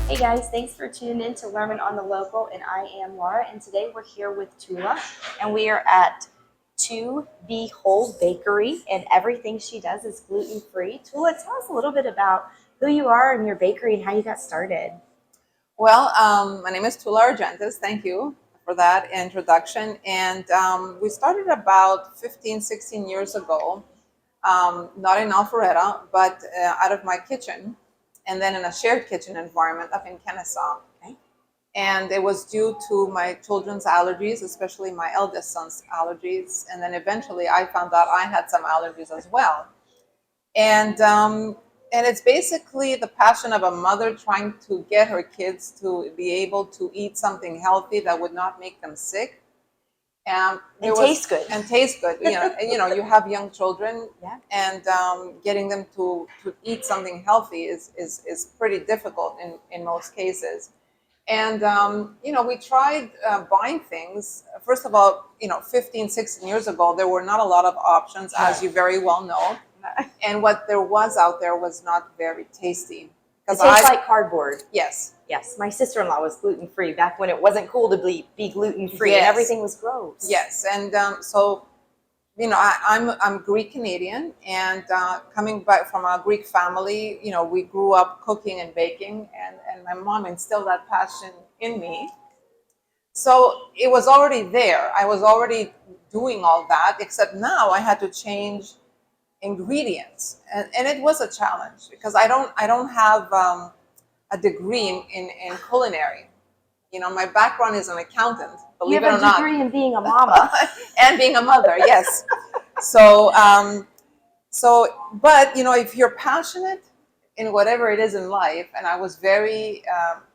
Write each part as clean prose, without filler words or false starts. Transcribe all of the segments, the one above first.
Hey guys, thanks for tuning in to Lerman on the Local, and I am Laura, and today we're here with Toula, and we are at 2BWhole Bakery, and everything she does is gluten-free. Toula, tell us a little bit about who you are and your bakery and how you got started. Well, my name is Toula Argentis. Thank you for that introduction. And we started about 15, 16 years ago, not in Alpharetta, but out of my kitchen, and then in a shared kitchen environment up in Kennesaw. Okay. And it was due to my children's allergies, especially my eldest son's allergies. And then eventually I found out I had some allergies as well. And it's basically the passion of a mother trying to get her kids to be able to eat something healthy that would not make them sick. And taste good. And taste good. You have young children, yeah. And getting them to eat something healthy is pretty difficult in most cases. And, we tried buying things. First of all, 15, 16 years ago, there were not a lot of options, as you very well know. And what there was out there was not very tasty. It tastes like cardboard. Yes. Yes. My sister-in-law was gluten-free back when it wasn't cool to be gluten-free, yes. And everything was gross. Yes. And so, I'm Greek Canadian, and coming back from a Greek family, we grew up cooking and baking, and my mom instilled that passion in me. So it was already there. I was already doing all that, except now I had to change ingredients, and it was a challenge because I don't have a degree in culinary. My background is an accountant, believe it or not. You have a degree in being a mama. And being a mother, yes. So but if you're passionate in whatever it is in life, and I was very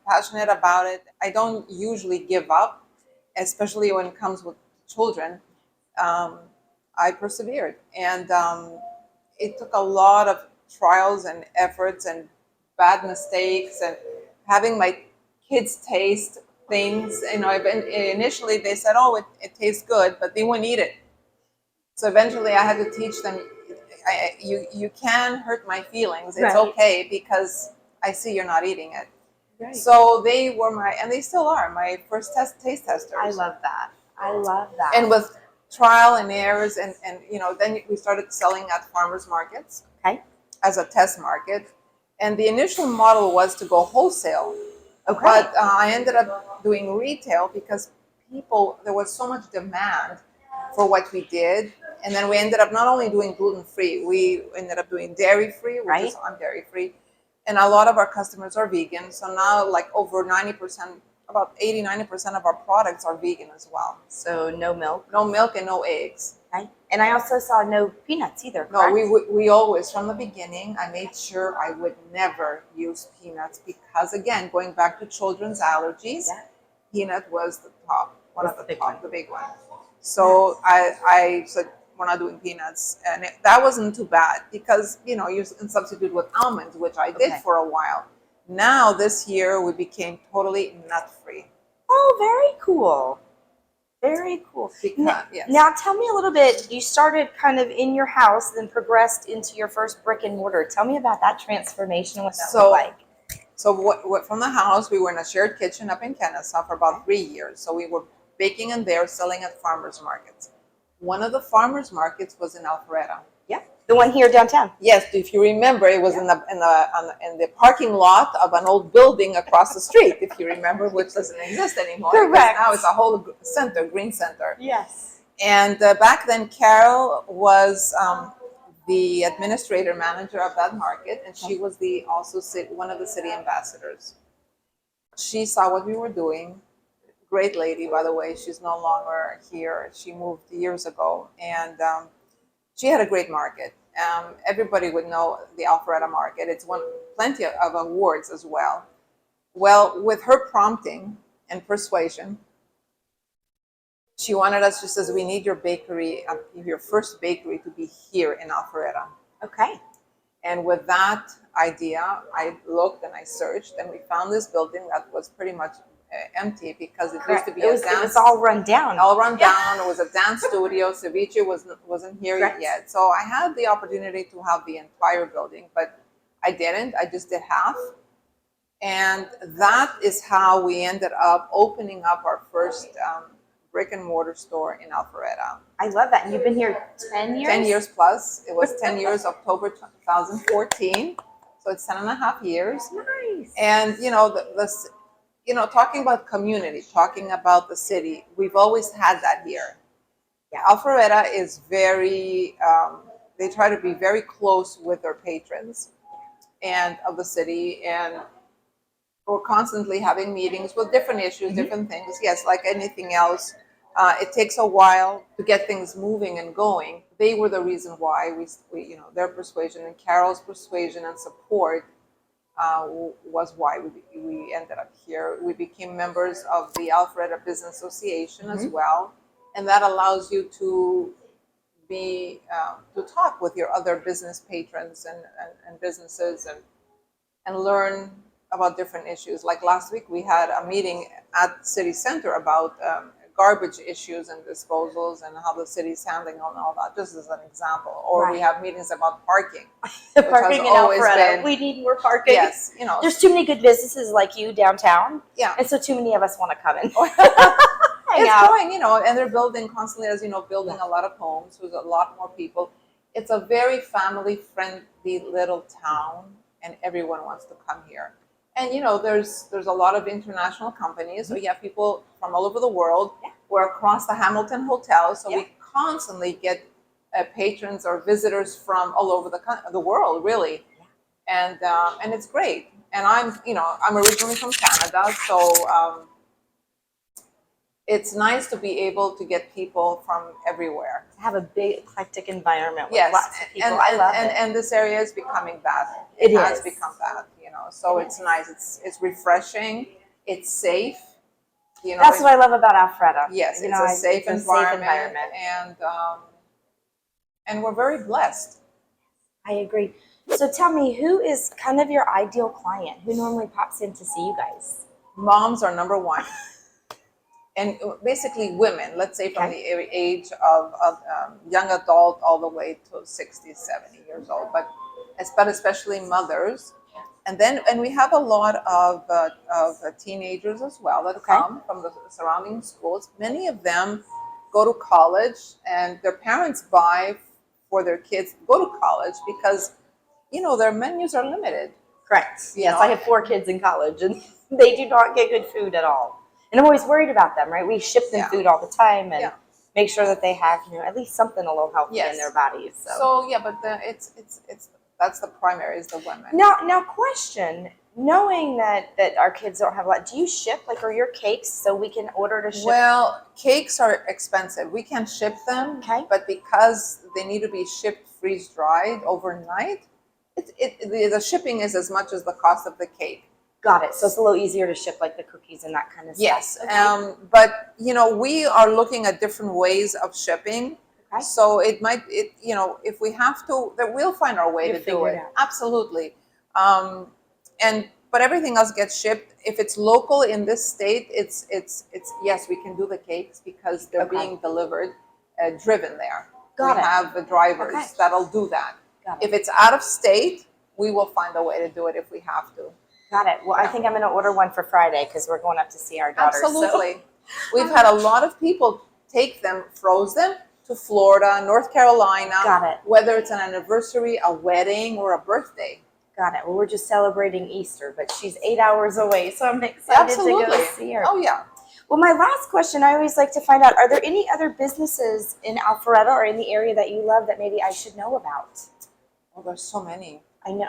passionate about it, I don't usually give up, especially when it comes with children. I persevered, and it took a lot of trials and efforts and bad mistakes and having my kids taste things. Initially they said, oh, it tastes good, but they wouldn't eat it. So eventually I had to teach them, you can hurt my feelings. It's right. Okay, because I see you're not eating it. Right. So they were and they still are, my first taste testers. I love that. I love that. And with trial and errors, and then we started selling at farmers markets. Okay. As a test market, and the initial model was to go wholesale. Okay. But I ended up doing retail because there was so much demand for what we did, and then we ended up not only doing gluten-free, we ended up doing dairy-free, which is I'm dairy-free, and a lot of our customers are vegan. So now, like over 90%. About 80-90% of our products are vegan as well. So no milk? No milk and no eggs. Okay. And I also saw no peanuts either, correct? No, we always, from the beginning, I made sure I would never use peanuts because, again, going back to children's allergies, peanut was the top, one of the big one. So I said, we're not doing peanuts. And that wasn't too bad because, you can substitute with almonds, which I did for a while. Now, this year, we became totally nut-free. Oh, very cool. Very cool. Yes. Now, tell me a little bit. You started kind of in your house, then progressed into your first brick and mortar. Tell me about that transformation, what that looked like. So what from the house, we were in a shared kitchen up in Kennesaw for about 3 years. So we were baking in there, selling at farmers markets. One of the farmers markets was in Alpharetta. Yeah. The one here downtown. Yes, if you remember, it was in the parking lot of an old building across the street. If you remember, which doesn't exist anymore. Correct. Now it's a whole green center. Yes. And back then, Carol was the administrator manager of that market, and she was one of the city ambassadors. She saw what we were doing, great lady, by the way. She's no longer here. She moved years ago, and she had a great market. Everybody would know the Alpharetta market. It's won plenty of awards as well. Well, with her prompting and persuasion, she wanted us. She says, "We need your bakery, your first bakery, to be here in Alpharetta." Okay. And with that idea, I looked and I searched, and we found this building that was pretty much empty because it used to be it was all run down. All run down. It was a dance studio. Ceviche wasn't here Correct. yet. So I had the opportunity to have the entire building, but I didn't. I just did half. And that is how we ended up opening up our first brick and mortar store in Alpharetta. I love that. And you've been here 10 years? 10 years plus. It was 10 years, October 2014. So it's 10 and a half years. Nice. And, talking about community, talking about the city, we've always had that here. Yeah. Alpharetta is very, they try to be very close with their patrons and of the city. And we're constantly having meetings with different issues, different things. Yes, like anything else, it takes a while to get things moving and going. They were the reason why we their persuasion and Carol's persuasion and support was why we ended up here. We became members of the Alpharetta Business Association as well, and that allows you to be to talk with your other business patrons and businesses and learn about different issues. Like last week, we had a meeting at City Center about garbage issues and disposals and how the city's handling on all that, just as an example. Or we have meetings about parking. Parking in Alpharetta. We need more parking. Yes, there's too many good businesses like you downtown. Yeah. And so too many of us want to come in. It's growing, and they're building constantly, as you know, building a lot of homes. There's a lot more people. It's a very family-friendly little town, and everyone wants to come here. And there's a lot of international companies, so you have people from all over the world. We're across the Hamilton Hotel, so we constantly get patrons or visitors from all over the world, really. And it's great. And I'm originally from Canada, so it's nice to be able to get people from everywhere. To have a big eclectic environment with lots of people. I love it. And this area is becoming that. It has is. become that. So it's nice. It's refreshing. It's safe. That's what I love about Alpharetta. Yes, it's a safe environment. And we're very blessed. I agree. So tell me, who is kind of your ideal client? Who normally pops in to see you guys? Moms are number one. And basically women, let's say from the age of young adult all the way to 60, 70 years old, but especially mothers. And we have a lot of teenagers as well that come from the surrounding schools. Many of them go to college, and their parents buy for their kids to go to college because, their menus are limited. Correct. Yes, I have 4 kids in college, and they do not get good food at all. And I'm always worried about them, right? We ship them food all the time and make sure that they have, at least something a little healthy in their bodies. So but it's that's the primary is the women. Now question, knowing that our kids don't have a lot, do you ship, are your cakes so we can order to ship? Well, cakes are expensive. We can ship them, but because they need to be shipped freeze-dried overnight, the shipping is as much as the cost of the cake. Got it. So it's a little easier to ship the cookies and that kind of stuff. Yes. But we are looking at different ways of shipping. So it might, if we have to, that we'll find our way to do it. Absolutely. But everything else gets shipped. If it's local in this state, it's yes, we can do the cakes because they're being delivered, driven there. We have the drivers that'll do that. If it's out of state, we will find a way to do it if we have to. Got it. Well, I think I'm going to order one for Friday because we're going up to see our daughter. Absolutely. So. We've had a lot of people take them, froze them to Florida, North Carolina. Got it. Whether it's an anniversary, a wedding, or a birthday. Got it. Well, we're just celebrating Easter, but she's 8 hours away, so I'm excited to go see her. Oh, yeah. Well, my last question, I always like to find out, are there any other businesses in Alpharetta or in the area that you love that maybe I should know about? Oh, there's so many. I know.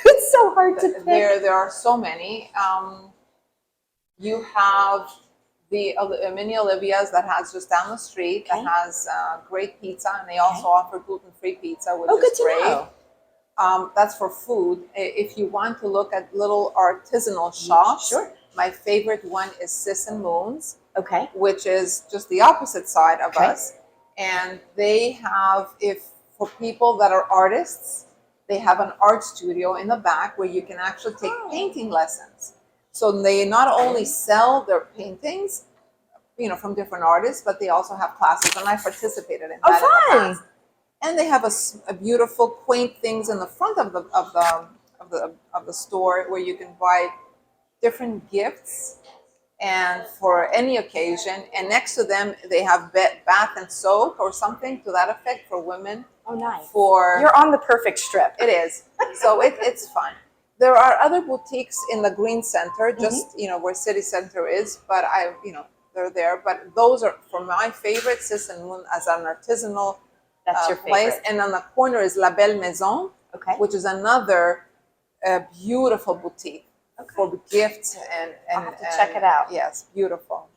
It's so hard to pick. There are so many. You have the Mini Olivia's that has just down the street that Okay. has great pizza, and they also offer gluten-free pizza, which Oh, good is to great. know. That's for food. If you want to look at little artisanal shops, Sure. my favorite one is Sis and Moons, Okay. which is just the opposite side of Okay. us. And they have, if for people that are artists, they have an art studio in the back where you can actually take painting lessons. So they not only sell their paintings, from different artists, but they also have classes, and I participated in that in the fun. past. And they have a beautiful, quaint things in the front of the store where you can buy different gifts and for any occasion. And next to them, they have bath and soap or something to that effect for women. Oh, nice. For You're on the perfect strip. it is. So it's fun. There are other boutiques in the Green Center, just where City Center is, but they're there. But those are for my favorite, Sis and Moon as an artisanal That's your place. favorite. And on the corner is La Belle Maison, Okay. which is another beautiful boutique for gifts and I'll have to check it out. Yes, beautiful.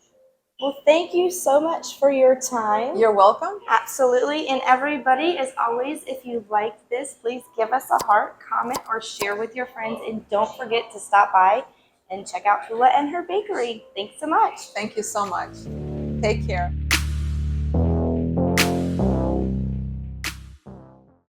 Well, thank you so much for your time. You're welcome. Absolutely. And everybody, as always, if you liked this, please give us a heart, comment, or share with your friends. And don't forget to stop by and check out Toula and her bakery. Thanks so much. Thank you so much. Take care.